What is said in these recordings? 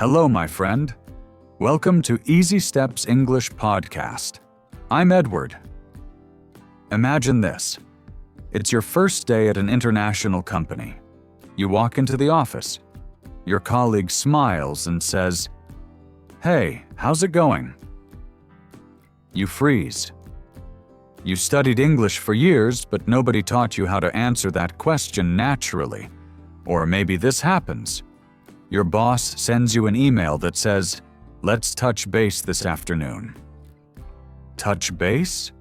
Hello, my friend. Welcome to Easy Steps English Podcast. I'm Edward. Imagine this. It's your first day at an international company. You walk into the office. Your colleague smiles and says, "Hey, how's it going?" You freeze. You studied English for years, but nobody taught you how to answer that question naturally. Or maybe this happens. Your boss sends you an email that says, "Let's touch base this afternoon." Touch base?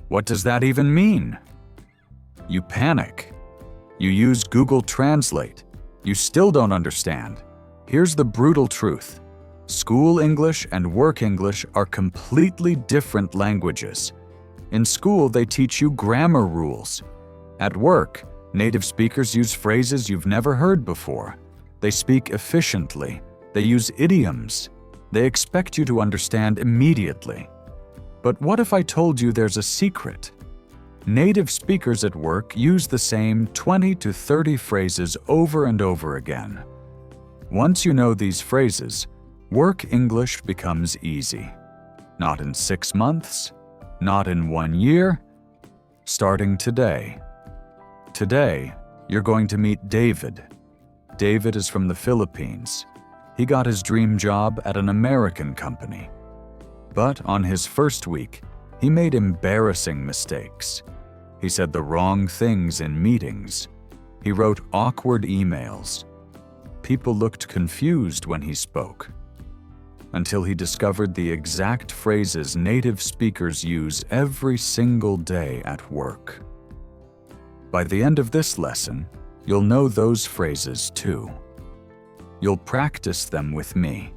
What does that even mean? You panic. You use Google Translate. You still don't understand. Here's the brutal truth. School English and work English are completely different languages. In school, they teach you grammar rules. At work, native speakers use phrases you've never heard before. They speak efficiently. They use idioms. They expect you to understand immediately. But what if I told you there's a secret? Native speakers at work use the same 20 to 30 phrases over and over again. Once you know these phrases, work English becomes easy. Not in 6 months, not in 1 year, starting today. Today, you're going to meet David. David is from the Philippines. He got his dream job at an American company. But on his first week, he made embarrassing mistakes. He said the wrong things in meetings. He wrote awkward emails. People looked confused when he spoke. Until he discovered the exact phrases native speakers use every single day at work. By the end of this lesson, you'll know those phrases too. You'll practice them with me.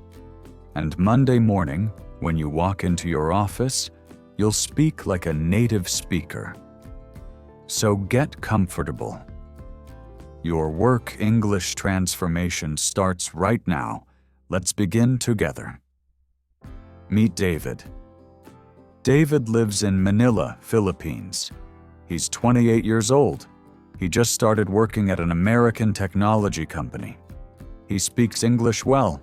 And Monday morning, when you walk into your office, you'll speak like a native speaker. So get comfortable. Your work English transformation starts right now. Let's begin together. Meet David. David lives in Manila, Philippines. He's 28 years old. He just started working at an American technology company. He speaks English well,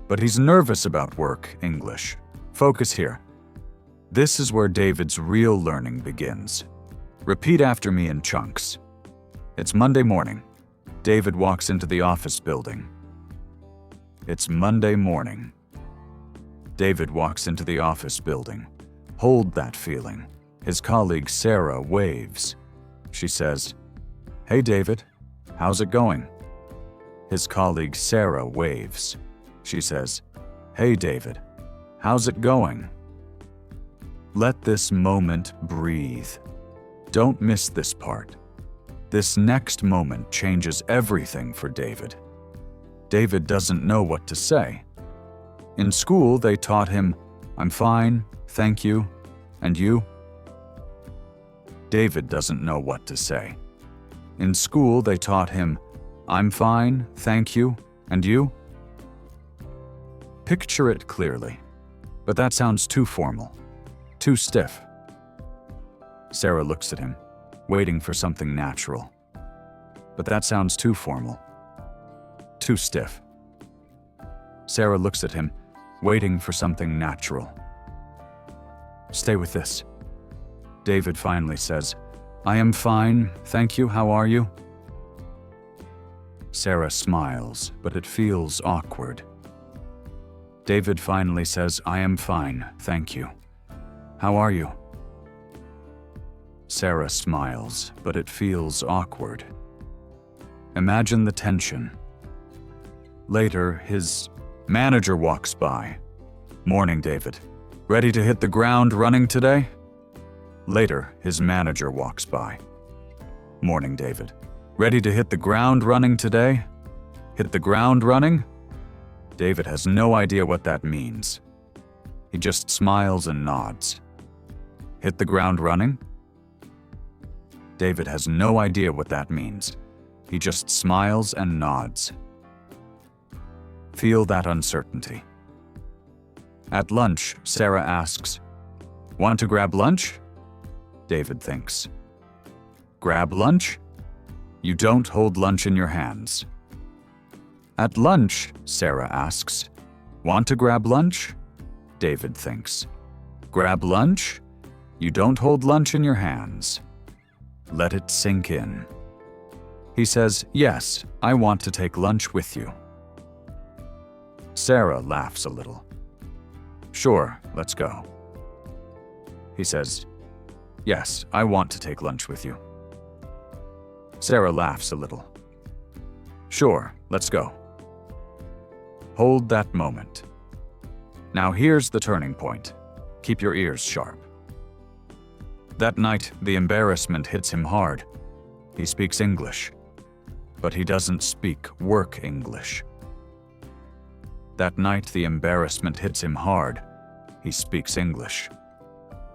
but he's nervous about work English. Focus here. This is where David's real learning begins. Repeat after me in chunks. It's Monday morning. David walks into the office building. It's Monday morning. David walks into the office building. Hold that feeling. His colleague Sarah waves. She says, "Hey David, how's it going?" His colleague Sarah waves. She says, "Hey David, how's it going?" Let this moment breathe. Don't miss this part. This next moment changes everything for David. David doesn't know what to say. In school, they taught him, "I'm fine, thank you, and you?" David doesn't know what to say. In school, they taught him, "I'm fine, thank you, and you?" Picture it clearly. But that sounds too formal, too stiff. Sarah looks at him, waiting for something natural. But that sounds too formal, too stiff. Sarah looks at him, waiting for something natural. Stay with this. David finally says, "I am fine, thank you, how are you?" Sarah smiles, but it feels awkward. David finally says, "I am fine, thank you. How are you?" Sarah smiles, but it feels awkward. Imagine the tension. Later, his manager walks by. "Morning, David. Ready to hit the ground running today?" Later, his manager walks by. "Morning, David. Ready to hit the ground running today?" Hit the ground running? David has no idea what that means. He just smiles and nods. Hit the ground running? David has no idea what that means. He just smiles and nods. Feel that uncertainty. At lunch, Sarah asks, "Want to grab lunch?" David thinks. Grab lunch? You don't hold lunch in your hands. At lunch, Sarah asks. Want to grab lunch? David thinks. Grab lunch? You don't hold lunch in your hands. Let it sink in. He says, yes, I want to take lunch with you. Sarah laughs a little. Sure, let's go. He says, yes, I want to take lunch with you. Sarah laughs a little. Sure, let's go. Hold that moment. Now here's the turning point. Keep your ears sharp. That night, the embarrassment hits him hard. He speaks English, but he doesn't speak work English. That night, the embarrassment hits him hard. He speaks English,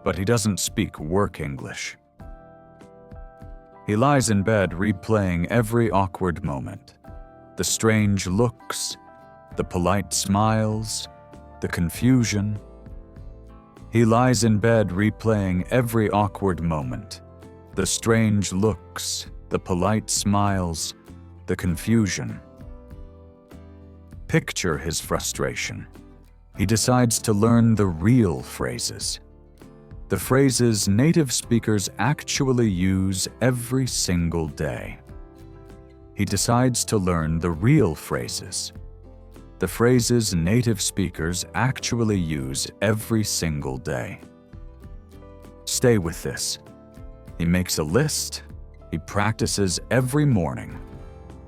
but he doesn't speak work English. He lies in bed replaying every awkward moment. The strange looks, the polite smiles, the confusion. He lies in bed replaying every awkward moment. The strange looks, the polite smiles, the confusion. Picture his frustration. He decides to learn the real phrases. The phrases native speakers actually use every single day. He decides to learn the real phrases. The phrases native speakers actually use every single day. Stay with this. He makes a list. He practices every morning.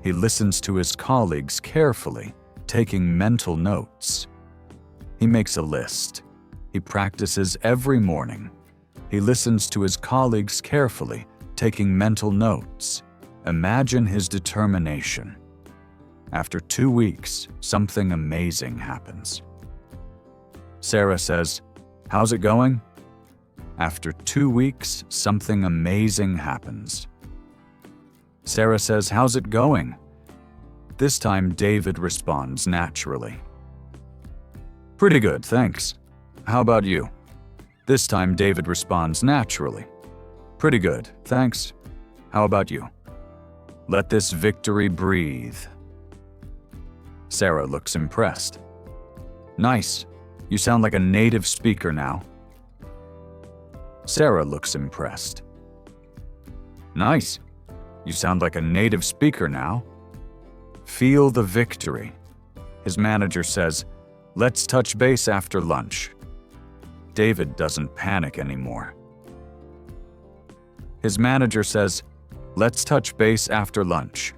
He listens to his colleagues carefully, taking mental notes. He makes a list. He practices every morning. He listens to his colleagues carefully, taking mental notes. Imagine his determination. After 2 weeks, something amazing happens. Sarah says, "How's it going?" After 2 weeks, something amazing happens. Sarah says, "How's it going?" This time, David responds naturally. "Pretty good, thanks. How about you?" This time, David responds naturally. "Pretty good, thanks. How about you?" Let this victory breathe. Sarah looks impressed. "Nice. You sound like a native speaker now." Sarah looks impressed. "Nice. You sound like a native speaker now." Feel the victory. His manager says, "Let's touch base after lunch." David doesn't panic anymore. His manager says, "Let's touch base after lunch."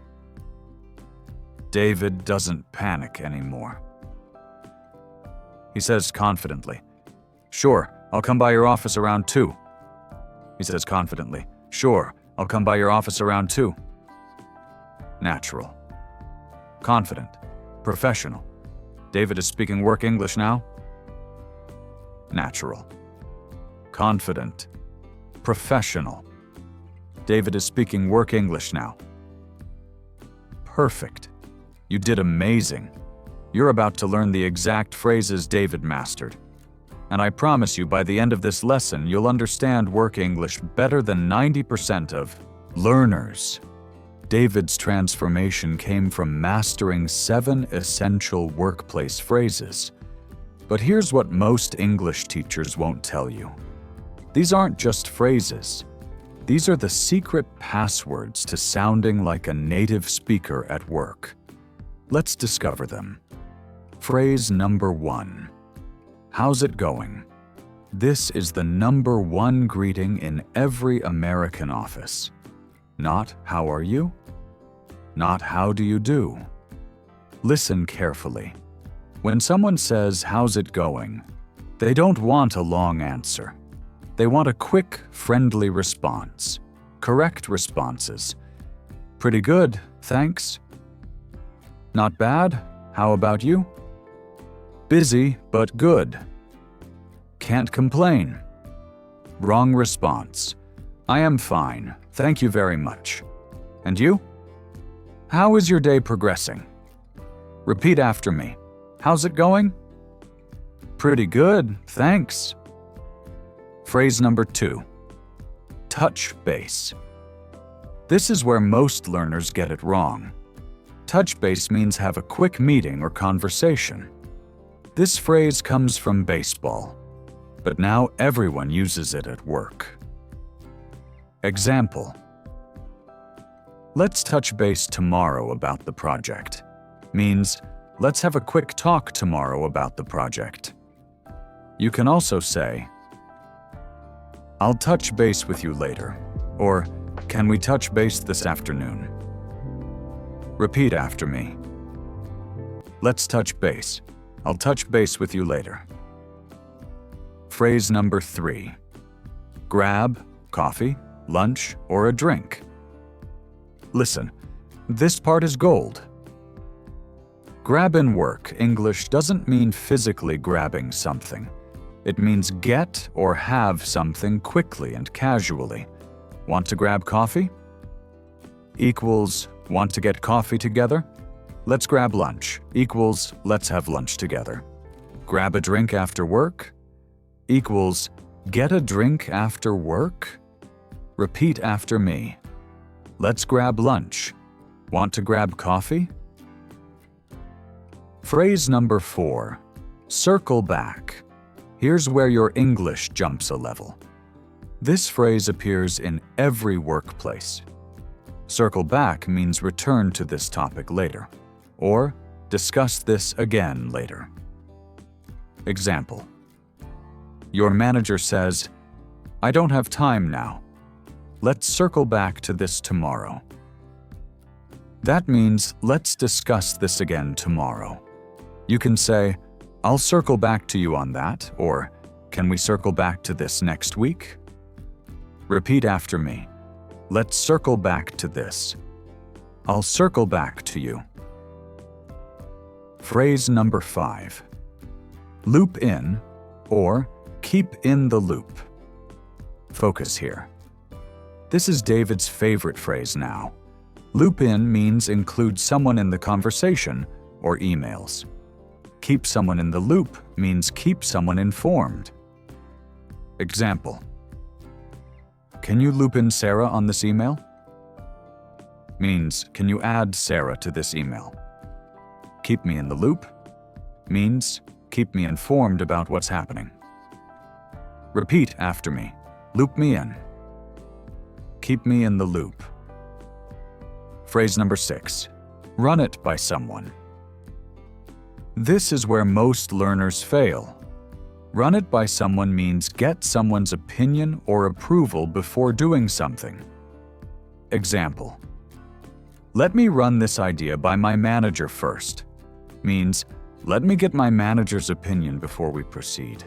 David doesn't panic anymore. He says confidently, "Sure, I'll come by your office around 2. He says confidently, "Sure, I'll come by your office around 2. Natural. Confident. Professional. David is speaking work English now. Natural. Confident. Professional. David is speaking work English now. Perfect. You did amazing. You're about to learn the exact phrases David mastered. And I promise you, by the end of this lesson, you'll understand work English better than 90% of learners. David's transformation came from mastering 7 essential workplace phrases. But here's what most English teachers won't tell you. These aren't just phrases. These are the secret passwords to sounding like a native speaker at work. Let's discover them. Phrase number 1. How's it going? This is the number 1 greeting in every American office. Not how are you? Not how do you do? Listen carefully. When someone says, "How's it going?" they don't want a long answer. They want a quick, friendly response. Correct responses. "Pretty good, thanks." "Not bad, how about you?" "Busy, but good." "Can't complain." Wrong response. "I am fine, thank you very much." "And you?" "How is your day progressing?" Repeat after me. "How's it going?" "Pretty good, thanks." Phrase number 2. Touch base. This is where most learners get it wrong. Touch base means have a quick meeting or conversation. This phrase comes from baseball, but now everyone uses it at work. Example: let's touch base tomorrow about the project. Means, let's have a quick talk tomorrow about the project. You can also say, I'll touch base with you later, or can we touch base this afternoon? Repeat after me. Let's touch base. I'll touch base with you later. Phrase number 3. Grab, coffee, lunch, or a drink. Listen, this part is gold. Grab in work English doesn't mean physically grabbing something. It means get or have something quickly and casually. Want to grab coffee? Equals, want to get coffee together? Let's grab lunch. Equals, let's have lunch together. Grab a drink after work? Equals, get a drink after work? Repeat after me. Let's grab lunch. Want to grab coffee? Phrase number 4. Circle back. Here's where your English jumps a level. This phrase appears in every workplace. Circle back means return to this topic later, or discuss this again later. Example: your manager says, I don't have time now. Let's circle back to this tomorrow. That means let's discuss this again tomorrow. You can say, I'll circle back to you on that, or can we circle back to this next week? Repeat after me. Let's circle back to this. I'll circle back to you. Phrase number 5. Loop in or keep in the loop. Focus here. This is David's favorite phrase now. Loop in means include someone in the conversation or emails. Keep someone in the loop means keep someone informed. Example: can you loop in Sarah on this email? Means, can you add Sarah to this email? Keep me in the loop means, keep me informed about what's happening. Repeat after me. Loop me in. Keep me in the loop. Phrase number 6. Run it by someone. This is where most learners fail. Run it by someone means get someone's opinion or approval before doing something. Example: let me run this idea by my manager first. Means, let me get my manager's opinion before we proceed.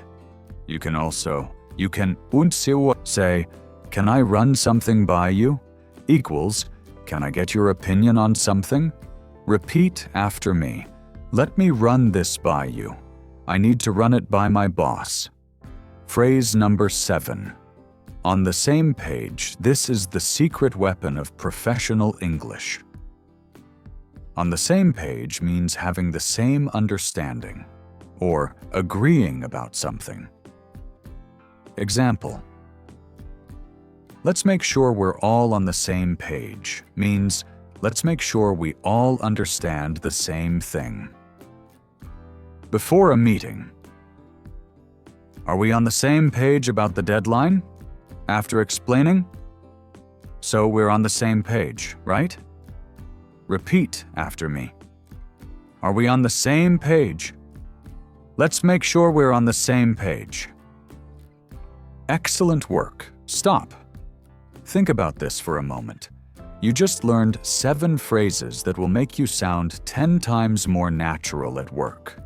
You can say, can I run something by you? Equals, can I get your opinion on something? Repeat after me. Let me run this by you. I need to run it by my boss. Phrase number 7. On the same page, this is the secret weapon of professional English. On the same page means having the same understanding, or agreeing about something. Example: let's make sure we're all on the same page means let's make sure we all understand the same thing. Before a meeting: are we on the same page about the deadline? After explaining? So we're on the same page, right? Repeat after me. Are we on the same page? Let's make sure we're on the same page. Excellent work. Stop. Think about this for a moment. You just learned 7 phrases that will make you sound 10 times more natural at work.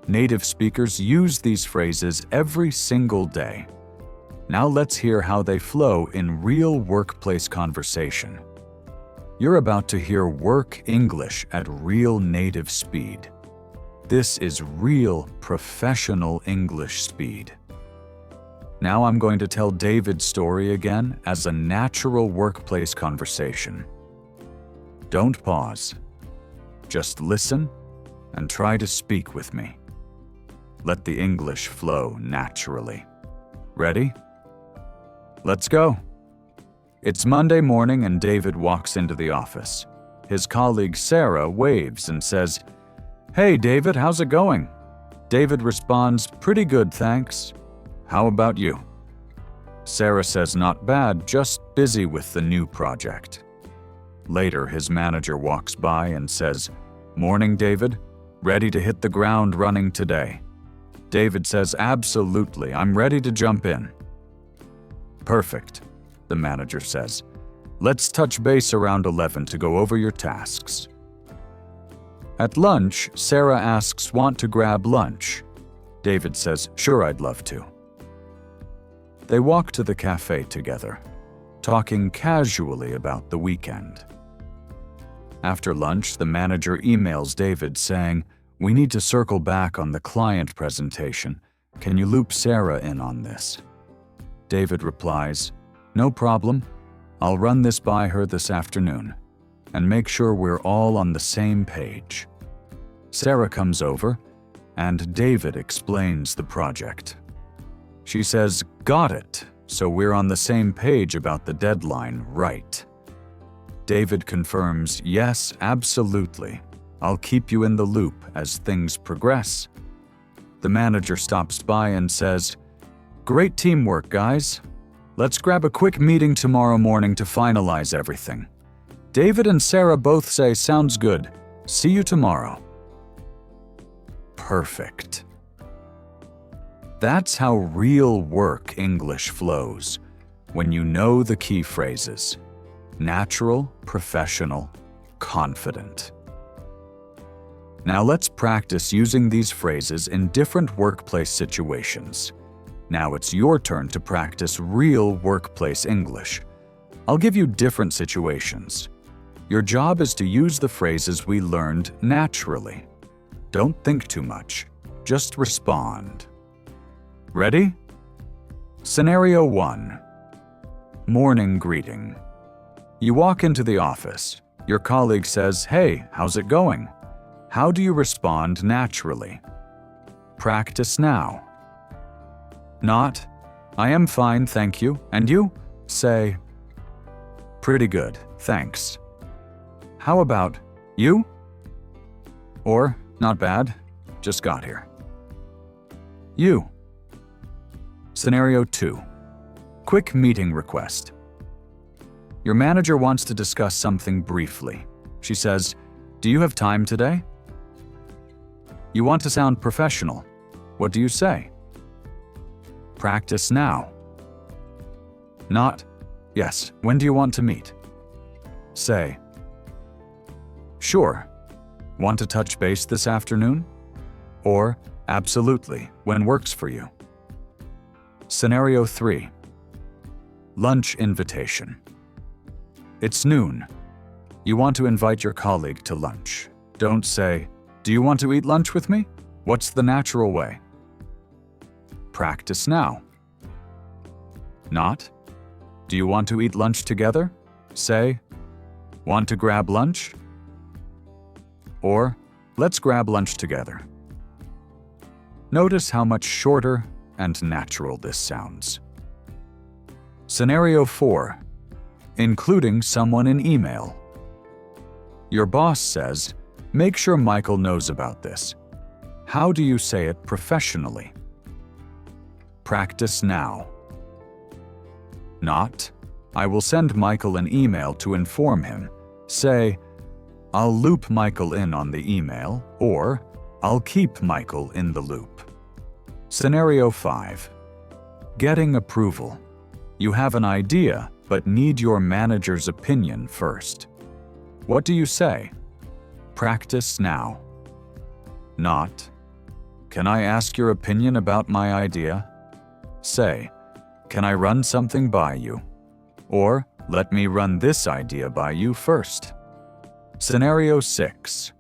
Native speakers use these phrases every single day. Now let's hear how they flow in real workplace conversation. You're about to hear work English at real native speed. This is real professional English speed. Now I'm going to tell David's story again as a natural workplace conversation. Don't pause. Just listen and try to speak with me. Let the English flow naturally. Ready? Let's go. It's Monday morning and David walks into the office. His colleague Sarah waves and says, "Hey David, how's it going?" David responds, "Pretty good, thanks. How about you?" Sarah says, "Not bad, just busy with the new project." Later, his manager walks by and says, "Morning, David. Ready to hit the ground running today?" David says, "Absolutely, I'm ready to jump in." "Perfect," the manager says. "Let's touch base around 11 to go over your tasks." At lunch, Sarah asks, "Want to grab lunch?" David says, "Sure, I'd love to." They walk to the cafe together, talking casually about the weekend. After lunch, the manager emails David saying, "We need to circle back on the client presentation. Can you loop Sarah in on this?" David replies, "No problem. I'll run this by her this afternoon and make sure we're all on the same page." Sarah comes over, and David explains the project. She says, "Got it, so we're on the same page about the deadline, right?" David confirms, "Yes, absolutely. I'll keep you in the loop as things progress." The manager stops by and says, "Great teamwork, guys. Let's grab a quick meeting tomorrow morning to finalize everything." David and Sarah both say, "Sounds good. See you tomorrow." Perfect. That's how real work English flows, when you know the key phrases: natural, professional, confident. Now let's practice using these phrases in different workplace situations. Now it's your turn to practice real workplace English. I'll give you different situations. Your job is to use the phrases we learned naturally. Don't think too much. Just respond. Ready? Scenario 1. Morning greeting. You walk into the office. Your colleague says, "Hey, how's it going?" How do you respond naturally? Practice now. Not, "I am fine, thank you. And you?" Say, "Pretty good, thanks." How about, "You?" Or, "Not bad, just got here." You. Scenario 2. Quick meeting request. Your manager wants to discuss something briefly. She says, "Do you have time today?" You want to sound professional. What do you say? Practice now. Not, "Yes, when do you want to meet?" Say, "Sure. Want to touch base this afternoon?" Or, "Absolutely, when works for you." Scenario 3. Lunch invitation. It's noon. You want to invite your colleague to lunch. Don't say, "Do you want to eat lunch with me?" What's the natural way? Practice now. Not, "Do you want to eat lunch together?" Say, "Want to grab lunch?" Or, "Let's grab lunch together." Notice how much shorter and natural this sounds. Scenario 4. Including someone in email. Your boss says, "Make sure Michael knows about this." How do you say it professionally? Practice now. Not, "I will send Michael an email to inform him." Say, "I'll loop Michael in on the email," or "I'll keep Michael in the loop." Scenario 5. Getting approval. You have an idea, but need your manager's opinion first. What do you say? Practice now. Not, "Can I ask your opinion about my idea?" Say, "Can I run something by you?" Or, "Let me run this idea by you first." Scenario 6.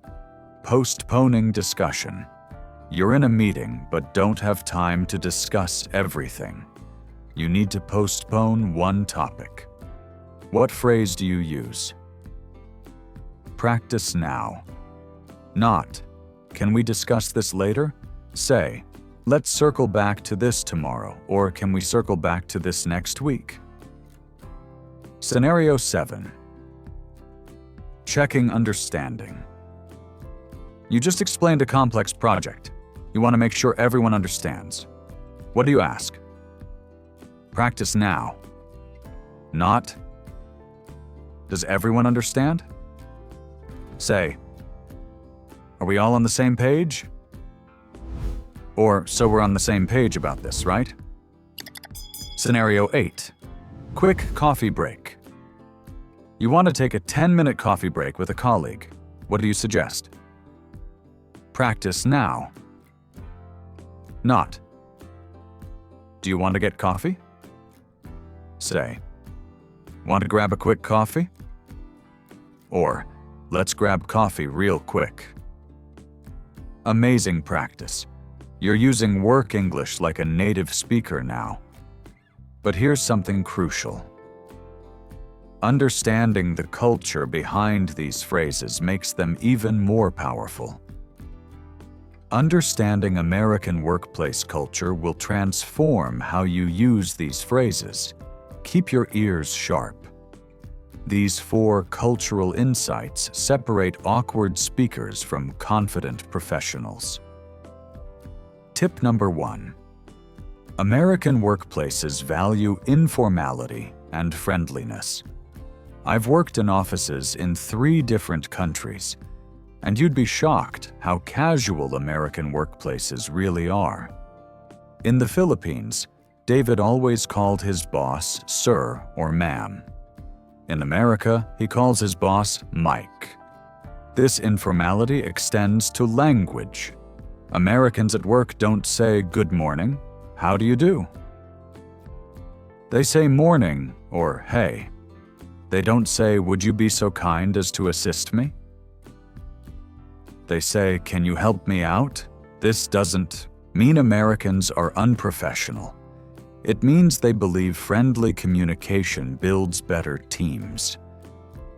Postponing discussion. You're in a meeting but don't have time to discuss everything. You need to postpone one topic. What phrase do you use? Practice now. Not, "Can we discuss this later?" Say, "Let's circle back to this tomorrow," or "Can we circle back to this next week?" Scenario 7. checking understanding. You just explained a complex project. You want to make sure everyone understands. What do you ask? Practice now. Not. Does everyone understand? Say, are we all on the same page? Or, so we're on the same page about this, right? Scenario 8. Quick coffee break. You want to take a 10-minute coffee break with a colleague. What do you suggest? Practice now. Not. Do you want to get coffee? Say, want to grab a quick coffee? Or, let's grab coffee real quick. Amazing practice. You're using work English like a native speaker now. But here's something crucial. Understanding the culture behind these phrases makes them even more powerful. Understanding American workplace culture will transform how you use these phrases. Keep your ears sharp. These 4 cultural insights separate awkward speakers from confident professionals. Tip number 1. American workplaces value informality and friendliness. I've worked in offices in 3 different countries, and you'd be shocked how casual American workplaces really are. In the Philippines, David always called his boss sir or ma'am. In America, he calls his boss Mike. This informality extends to language. Americans at work don't say good morning, how do you do? They say morning or hey. They don't say would you be so kind as to assist me? They say can you help me out? This doesn't mean Americans are unprofessional. It means they believe friendly communication builds better teams.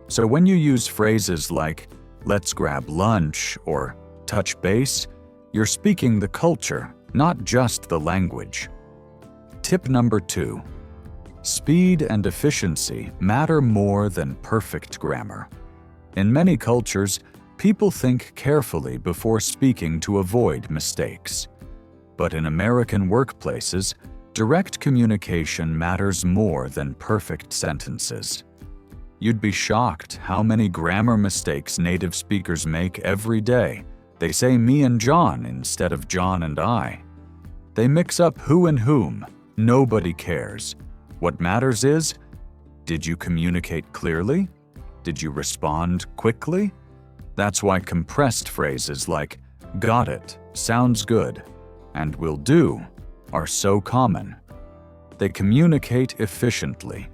So when you use phrases like let's grab lunch or touch base, you're speaking the culture, not just the language. Tip number 2. Speed and efficiency matter more than perfect grammar. In many cultures, people think carefully before speaking to avoid mistakes. But in American workplaces, direct communication matters more than perfect sentences. You'd be shocked how many grammar mistakes native speakers make every day. They say me and John instead of John and I. They mix up who and whom. Nobody cares. What matters is, did you communicate clearly? Did you respond quickly? That's why compressed phrases like got it, sounds good, and will do are so common. They communicate efficiently.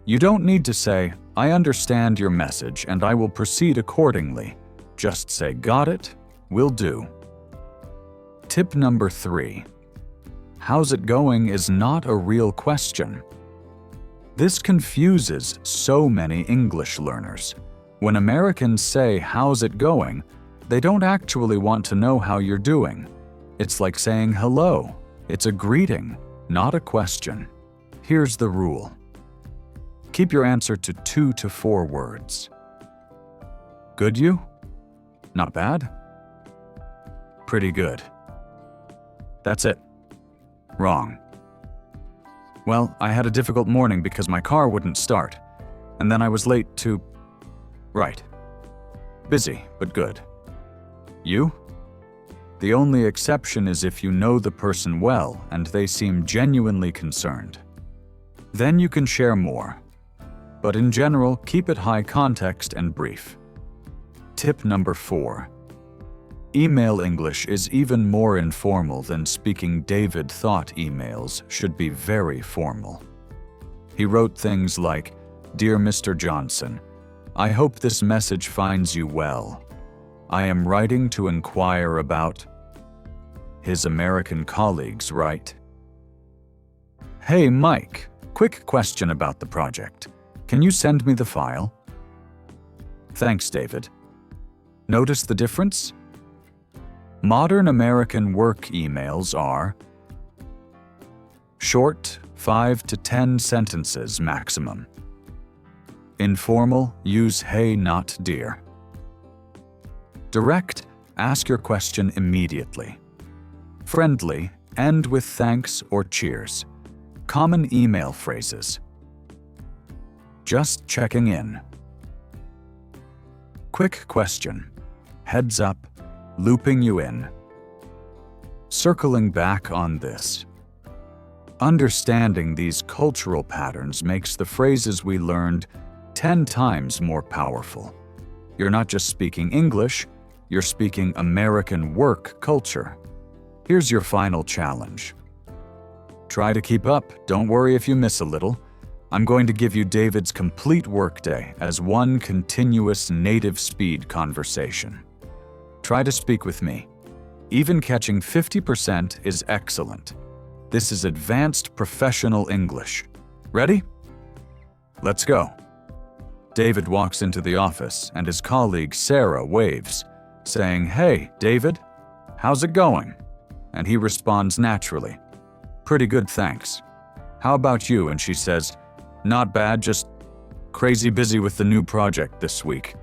You don't need to say, I understand your message and I will proceed accordingly. Just say got it, will do. Tip number 3. How's it going is not a real question. This confuses so many English learners. When Americans say, how's it going, they don't actually want to know how you're doing. It's like saying hello. It's a greeting, not a question. Here's the rule. Keep your answer to 2 to 4 words. Good you? Not bad? Pretty good. That's it. Wrong. Well, I had a difficult morning because my car wouldn't start, and then I was late to... Right. Busy, but good. You? The only exception is if you know the person well and they seem genuinely concerned. Then you can share more. But in general, keep it high context and brief. Tip number 4. Email English is even more informal than speaking. David thought emails should be very formal. He wrote things like, Dear Mr. Johnson, I hope this message finds you well. I am writing to inquire about... His American colleagues write, Hey Mike, quick question about the project. Can you send me the file? Thanks, David. Notice the difference? Modern American work emails are short, 5 to 10 sentences maximum. Informal, use hey, not dear. Direct, ask your question immediately. Friendly, end with thanks or cheers. Common email phrases. Just checking in. Quick question. Heads up, looping you in. Circling back on this. Understanding these cultural patterns makes the phrases we learned 10 times more powerful. You're not just speaking English, you're speaking American work culture. Here's your final challenge. Try to keep up, don't worry if you miss a little. I'm going to give you David's complete workday as one continuous native speed conversation. Try to speak with me. Even catching 50% is excellent. This is advanced professional English. Ready? Let's go. David walks into the office and his colleague Sarah waves, saying, "Hey, David, how's it going?" And he responds naturally, "Pretty good, thanks. How about you?" And she says, "Not bad, just crazy busy with the new project this week."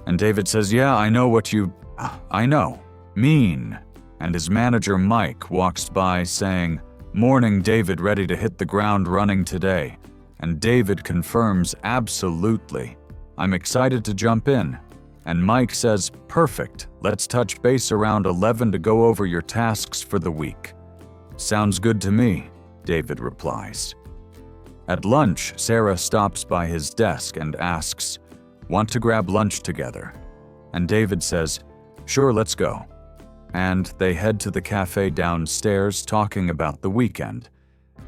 And David says, "Yeah, I know, mean." And his manager Mike walks by saying, "Morning, David, ready to hit the ground running today?" And David confirms, "Absolutely. I'm excited to jump in." And Mike says, "Perfect. Let's touch base around 11 to go over your tasks for the week." "Sounds good to me," David replies. At lunch, Sarah stops by his desk and asks, "Want to grab lunch together?" And David says, "Sure, let's go." And they head to the cafe downstairs talking about the weekend.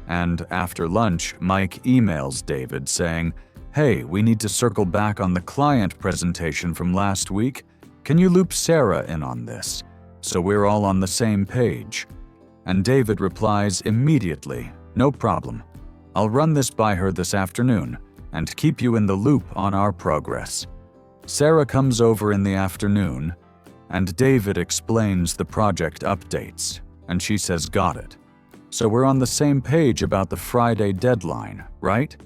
And after lunch, Mike emails David saying, "Hey, we need to circle back on the client presentation from last week. Can you loop Sarah in on this, so we're all on the same page?" And David replies immediately, "No problem. I'll run this by her this afternoon and keep you in the loop on our progress." Sarah comes over in the afternoon, and David explains the project updates, and she says, "Got it. So we're on the same page about the Friday deadline, right?"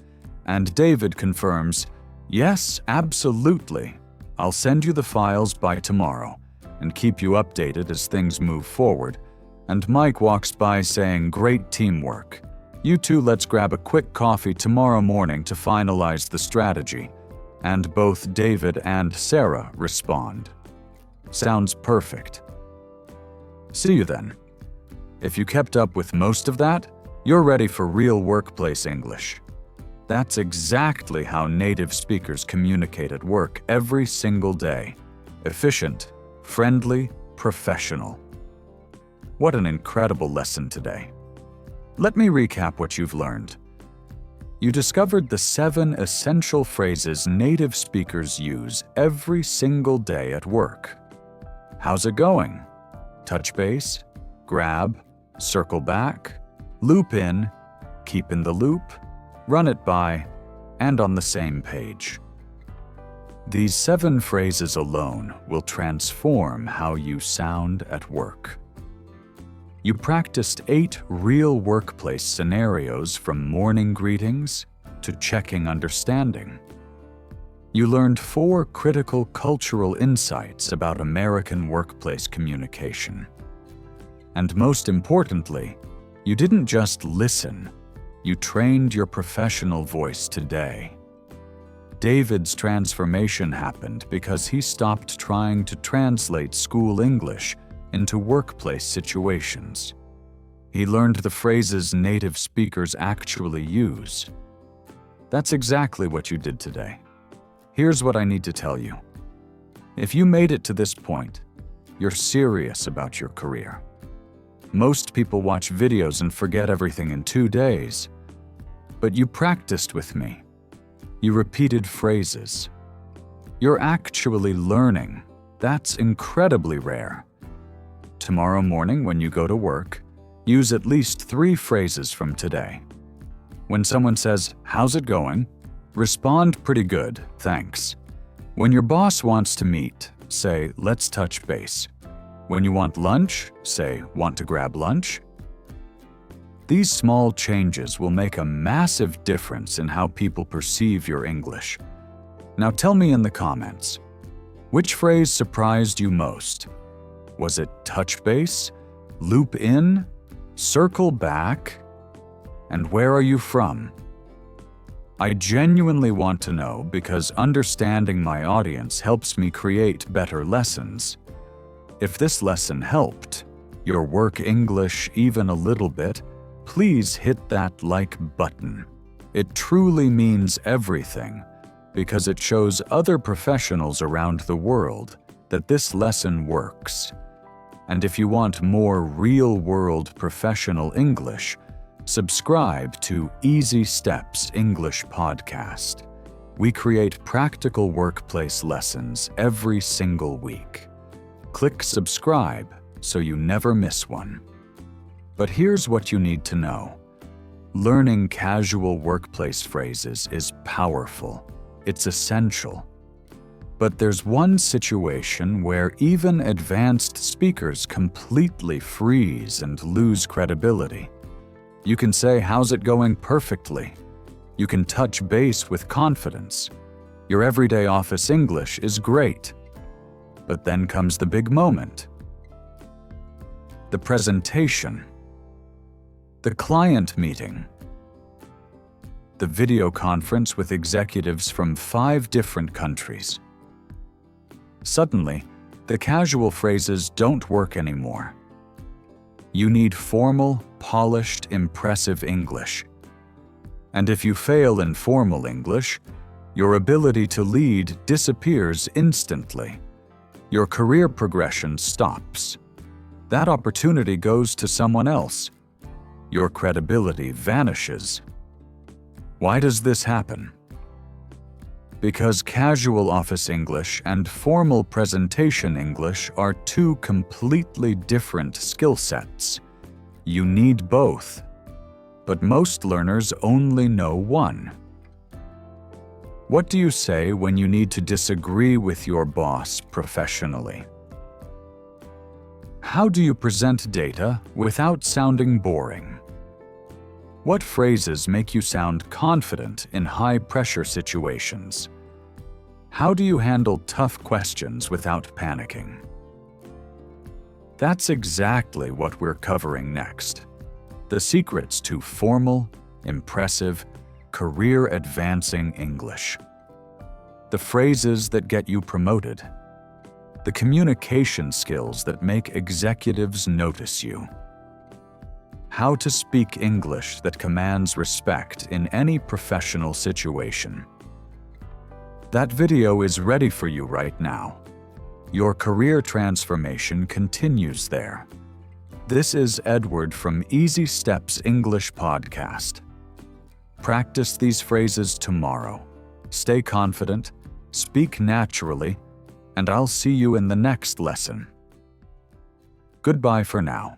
And David confirms, "Yes, absolutely. I'll send you the files by tomorrow and keep you updated as things move forward." And Mike walks by saying, "Great teamwork. You two, let's grab a quick coffee tomorrow morning to finalize the strategy." And both David and Sarah respond. Sounds perfect. See you then. If you kept up with most of that, you're ready for real workplace English. That's exactly how native speakers communicate at work every single day. Efficient, friendly, professional. What an incredible lesson today. Let me recap what you've learned. You discovered the 7 essential phrases native speakers use every single day at work. How's it going? Touch base, grab, circle back, loop in, keep in the loop, run it by, and on the same page. These 7 phrases alone will transform how you sound at work. You practiced 8 real workplace scenarios from morning greetings to checking understanding. You learned 4 critical cultural insights about American workplace communication. And most importantly, you didn't just listen, you trained your professional voice today. David's transformation happened because he stopped trying to translate school English into workplace situations. He learned the phrases native speakers actually use. That's exactly what you did today. Here's what I need to tell you. If you made it to this point, you're serious about your career. Most people watch videos and forget everything in 2 days. But you practiced with me. You repeated phrases. You're actually learning. That's incredibly rare. Tomorrow morning when you go to work, use at least 3 phrases from today. When someone says, "How's it going?" respond, "Pretty good, thanks." When your boss wants to meet, say, "Let's touch base." When you want lunch, say, "Want to grab lunch?" These small changes will make a massive difference in how people perceive your English. Now tell me in the comments, Which phrase surprised you most? Was it touch base, loop in, circle back? And where are you from? I genuinely want to know because understanding my audience helps me create better lessons. If this lesson helped your work English even a little bit, please hit that like button. It truly means everything because it shows other professionals around the world that this lesson works. And if you want more real-world professional English, subscribe to Easy Steps English Podcast. We create practical workplace lessons every single week. Click subscribe so you never miss one. But here's what you need to know. Learning casual workplace phrases is powerful. It's essential. But there's one situation where even advanced speakers completely freeze and lose credibility. You can say, "How's it going?" perfectly. You can touch base with confidence. Your everyday office English is great. But then comes the big moment. The presentation. The client meeting. The video conference with executives from 5 different countries. Suddenly, the casual phrases don't work anymore. You need formal, polished, impressive English. And if you fail in formal English, your ability to lead disappears instantly. Your career progression stops. That opportunity goes to someone else. Your credibility vanishes. Why does this happen? Because casual office English and formal presentation English are 2 completely different skill sets. You need both, but most learners only know one. What do you say when you need to disagree with your boss professionally? How do you present data without sounding boring? What phrases make you sound confident in high-pressure situations? How do you handle tough questions without panicking? That's exactly what we're covering next. The secrets to formal, impressive, career-advancing English. The phrases that get you promoted. The communication skills that make executives notice you. How to speak English that commands respect in any professional situation. That video is ready for you right now. Your career transformation continues there. This is Edward from Easy Steps English Podcast. Practice these phrases tomorrow. Stay confident, speak naturally, and I'll see you in the next lesson. Goodbye for now.